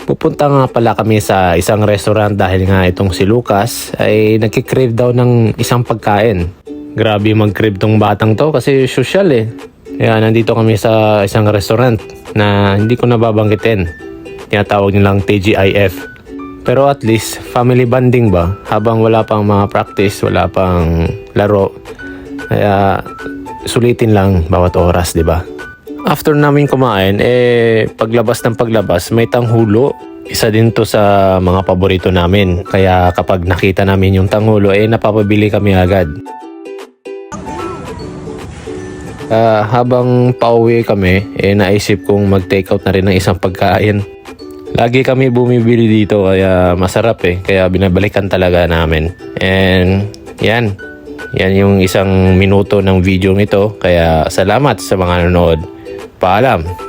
Pupunta nga pala kami sa isang restaurant dahil nga itong si Lucas ay nagkikrave daw ng isang pagkain. Grabe mag-crave tong batang to kasi social eh. Kaya nandito kami sa isang restaurant na hindi ko nababanggitin. Tinatawag nilang TGIF. Pero at least family bonding ba? Habang wala pang mga practice, wala pang laro. Kaya sulitin lang bawat oras, di ba? After namin kumain, paglabas ng paglabas, may tanghulo. Isa din to sa mga paborito namin. Kaya kapag nakita namin yung tanghulo, napapabili kami agad. Habang pauwi kami, naisip kong mag-take out na rin ng isang pagkain. Lagi kami bumibili dito kaya masarap Kaya binabalikan talaga namin. And yan yung isang minuto ng video nito. Kaya salamat sa mga nanonood. Paalam!